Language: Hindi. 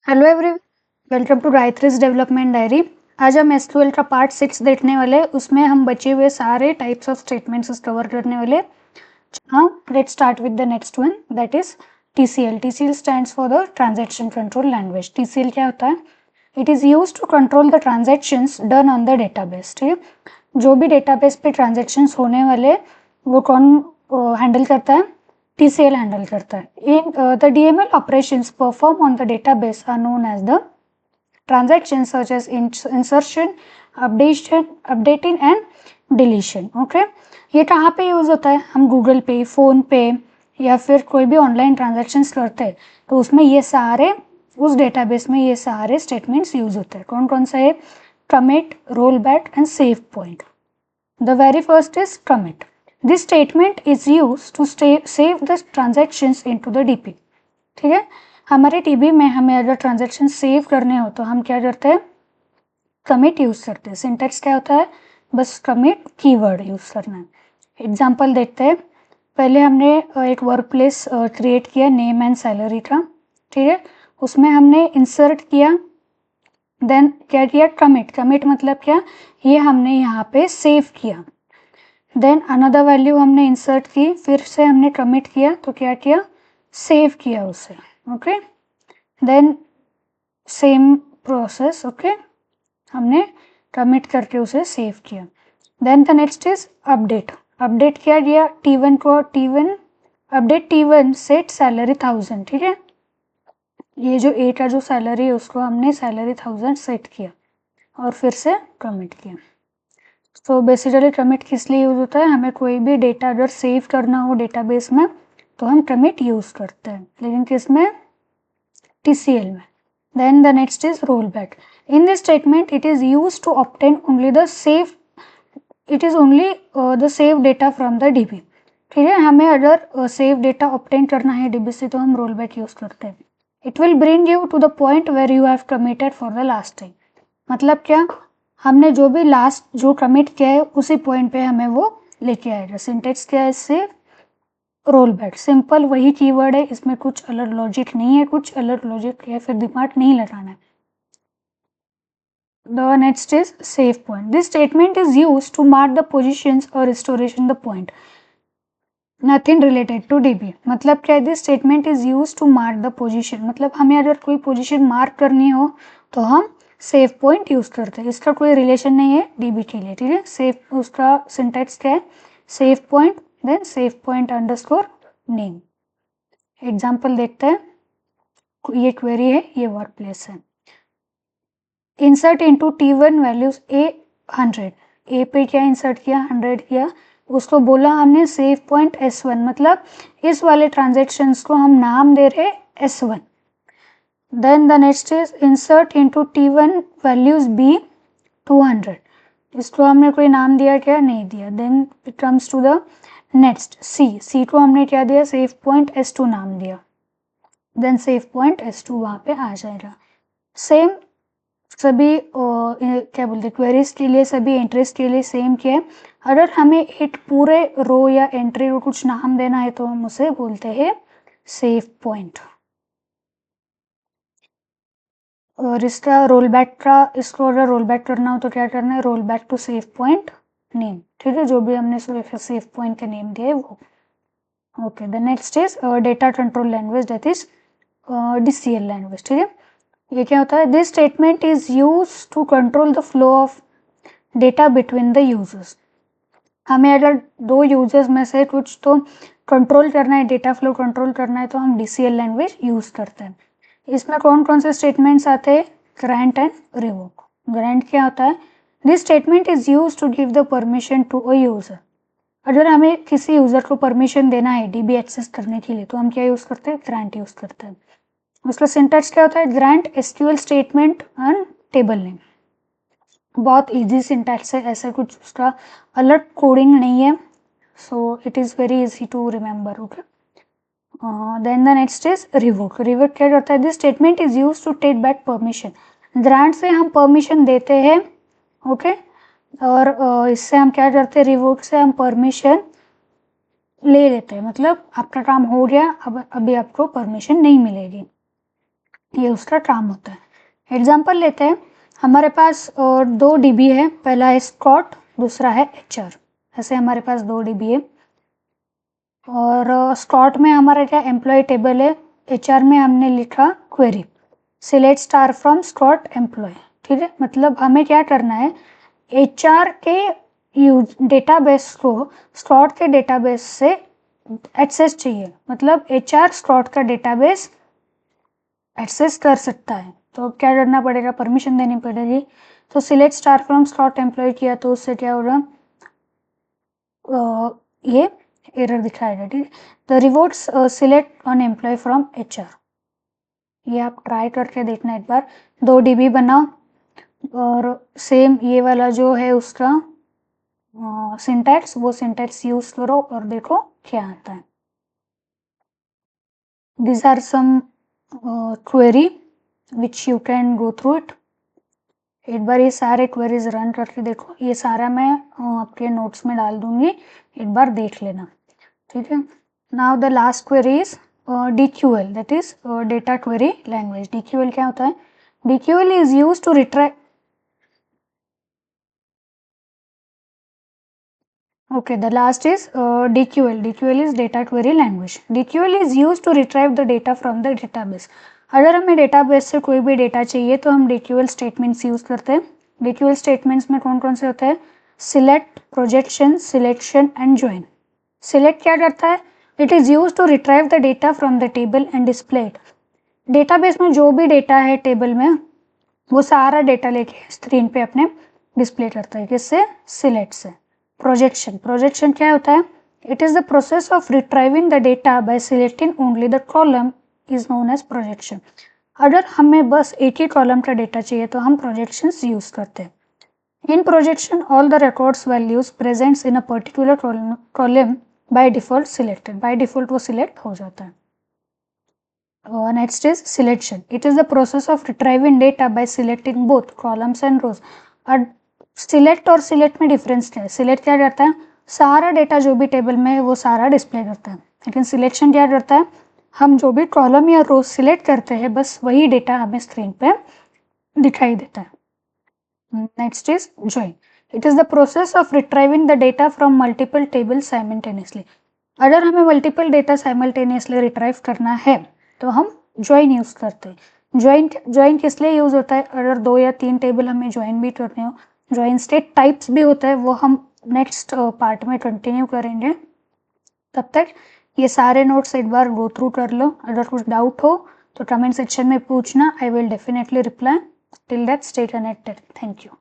Hello everyone, welcome to Gayatri's development diary. आज हम एसक्यूएल का पार्ट 6 देखने वाले। उसमें हम बचे हुए सारे टाइप्स ऑफ स्टेटमेंट्स कवर करने वाले। हाँ, let's start with the next one, that is TCL. TCL stands for the transaction control language. TCL क्या होता है? It is use to control the transactions done on the database. ठीक है, जो भी डेटाबेस पे ट्रांजेक्शन्स होने वाले वो कौन हैंडल करता है? TCL हैंडल करता है। In the DML operations perform on the database are known as the transactions such as insertion, updating and deletion. Okay, ये कहाँ पे यूज होता है? हम गूगल पे, फोन पे या फिर कोई भी ऑनलाइन ट्रांजेक्शन्स करते हैं तो उसमें ये सारे, उस डेटाबेस में ये सारे स्टेटमेंट्स यूज होते हैं। कौन कौन सा है? commit, rollback and save point. The very first is commit. This statement is used to save the transactions into the DB. ठीक है, हमारे DB में हमें अगर ट्रांजेक्शन सेव करने हो तो हम क्या करते हैं? कमिट यूज करते हैं। सिंटेक्स क्या होता है? बस कमिट कीवर्ड यूज करना है। एग्जाम्पल देखते हैं। पहले हमने एक वर्क प्लेस क्रिएट किया नेम एंड सैलरी का। ठीक है, उसमें हमने इंसर्ट किया, देन क्या किया? कमिट। कमिट मतलब क्या? ये हमने यहाँ पे सेव किया। देन अनदर वैल्यू हमने इंसर्ट की, फिर से हमने कमिट किया तो क्या किया? सेव किया उसे। Okay, then same process. Okay, हमने कमिट करके उसे सेव किया। Then the next is update. Update किया गया T1 को, T1 update T1 set salary 1000। ठीक है, ये जो ए का जो सैलरी है उसको हमने सैलरी 1000 सेट किया और फिर से कमिट किया। तो बेसिकली कमिट किस लिए यूज होता है? हमें कोई भी डेटा अगर सेव करना हो डेटाबेस में तो हम कमिट यूज करते हैं, लेकिन किस में? TCL में। Then the next is roll back. In this statement it is use to obtain only the save, it is only the save data from the DB। ठीक है, हमें अगर सेव डेटा ऑब्टेन करना है DB से तो हम रोल बैक यूज करते हैं। It will bring you to the point where you have committed for the last time. मतलब क्या? हमने जो भी लास्ट जो कमिट किया है उसी पॉइंट पे हमें वो लेके आएगा। सिंटेक्स क्या है? इससे रोल बैक। सिंपल वही कीवर्ड है, इसमें कुछ अलग लॉजिक नहीं है, कुछ अलग लॉजिक या फिर दिमाग नहीं लगाना है। The next is save point. This statement is used to mark the positions or restoration the point. Nothing related to DB. मतलब क्या है? This statement is used to mark the position. मतलब हमें अगर कोई पोजीशन मार्क करनी हो तो हम सेव पॉइंट यूज करते हैं। इसका कोई रिलेशन नहीं है DB के लिए। ठीक है, सेव उसका सिंटैक्स क्या है? Save point then save point underscore name. Example देखते हैं। ये क्वेरी है, ये वर्क प्लेस है। Insert into T1 values A100। A पे क्या इंसर्ट किया? 100 किया। उसको बोला हमने सेव पॉइंट S1, मतलब इस वाले ट्रांजेक्शन्स को हम नाम दे रहे S1। Then the next is insert into T1 values B200। इसको हमने कोई नाम दिया क्या? नहीं दिया। Then it comes to the next C को हमने क्या दिया? सेव पॉइंट S2 नाम दिया। देन सेव पॉइंट S2 वहाँ पे आ जाएगा। सेम सभी क्या बोलते, क्वेरीज के लिए, सभी एंट्रीज के लिए सेम किया है। अगर हमें एक पूरे रो या एंट्री को कुछ नाम देना है तो हम उसे बोलते हैं सेव पॉइंट। और इसका रोल बैक का, इसको अगर रोल बैक करना हो तो क्या करना है? Roll back to save point name. ठीक है, जो भी हमने सेव पॉइंट का नेम दिया है वो। Okay, the next is data control language, that is DCL language. ठीक है, ये क्या होता है? This statement is use to control the flow of data between the users. हमें अगर दो यूजर्स में से कुछ तो कंट्रोल करना है, डेटा फ्लो कंट्रोल करना है तो हम DCL लैंग्वेज यूज करते हैं। इसमें कौन कौन से स्टेटमेंट्स आते हैं? Grant and revoke. ग्रांट क्या होता है? This statement is use to give the permission to a user. अगर हमें किसी यूजर को परमिशन देना है DB एक्सेस करने के लिए तो हम क्या यूज करते हैं? ग्रांट यूज करते हैं। उसका सिंटैक्स क्या होता है? Grant SQL statement and table name. बहुत इजी सिंटैक्स है, ऐसा कुछ उसका अलग कोडिंग नहीं है, so it is very easy to remember. Okay, then the next is revoke. Revoke क्या करता है? This statement is use to take back permission. Grant से हम परमिशन देते हैं, ओके, और इससे हम क्या करते हैं? रिवोक से हम परमिशन ले लेते हैं, मतलब आपका काम हो गया, अब अभी आपको परमिशन नहीं मिलेगी। ये उसका काम होता है। एग्जाम्पल लेते हैं, हमारे पास 2 DB है, पहला है स्कॉट, दूसरा है HR। ऐसे हमारे पास 2 DB है और स्कॉट में हमारा क्या एम्प्लॉय टेबल है, HR में हमने लिखा query select star from Scott employ. ठीक है, मतलब हमें क्या करना है, HR के डेटाबेस को स्कॉट के डेटाबेस से एक्सेस चाहिए, मतलब HR स्कॉट का डेटाबेस एक्सेस कर सकता है। तो क्या करना पड़ेगा, परमिशन देनी पड़ेगी। तो select star from Scott employ किया तो उससे क्या होगा, ये एरर दिखाएगा। ठीक है, the rewards select on employ from HR। ये आप ट्राई करके देखना एक बार। 2 DB बनाओ और सेम ये वाला जो है उसका सिंटैक्स, वो सिंटैक्स यूज करो और देखो क्या आता है। These are some query which you can go through it। एक बार ये सारे क्वेरीज रन करके देखो, ये सारा मैं आपके नोट्स में डाल दूंगी, एक बार देख लेना। ठीक है, now the last query is DQL, that is data query language. DQL क्या होता है, DQL is use to retrieve, okay, the last is DQL. DQL is data query language. DQL is used to retrieve the data from the database। अगर हमें डेटाबेस से कोई भी डेटा चाहिए तो हम DQL स्टेटमेंट्स यूज करते हैं। DQL स्टेटमेंट्स में कौन कौन से होते हैं, select, projection, selection and join. Select क्या करता है, it is use to retrieve the data from the table and display it. Database में जो भी डेटा है टेबल में, वो सारा डेटा लेके स्क्रीन पे अपने डिस्प्ले करता है, किससे, सिलेक्ट से। प्रोजेक्शन, प्रोजेक्शन क्या होता है, it is the process of retrieving the data by selecting only the column is known as projection. अगर हमें बस एक ही कॉलम का डेटा चाहिए तो हम प्रोजेक्शंस यूज करते हैं। In projection all the records values presents in a particular column by default selected, by default वो सिलेक्ट हो जाता है। Next is selection. It is the process of retrieving data by selecting both columns and rows। और select और select में difference क्या है, select क्या करता है, सारा डेटा जो भी टेबल में है वो सारा डिस्प्ले करता है, लेकिन सिलेक्शन क्या करता है, हम जो भी कॉलम या रो सिलेक्ट करते हैं बस वही डेटा हमें स्क्रीन पे दिखाई देता है। Next is join. It is the process of retrieving the data from multiple table simultaneously. अगर हमें मल्टीपल डेटा साइमल्टेनियसली रिट्राइव करना है तो हम ज्वाइन यूज करते हैं। ज्वाइन किस लिए यूज होता है, अगर 2 या 3 टेबल हमें ज्वाइन भी करने हो, ज्वाइन स्टेट टाइप्स भी होता है, वो हम नेक्स्ट पार्ट में कंटिन्यू करेंगे। तब तक ये सारे नोट्स एक बार गो थ्रू कर लो। अगर कुछ डाउट हो तो कमेंट सेक्शन में पूछना, I will definitely reply. Till that stay connected, thank you.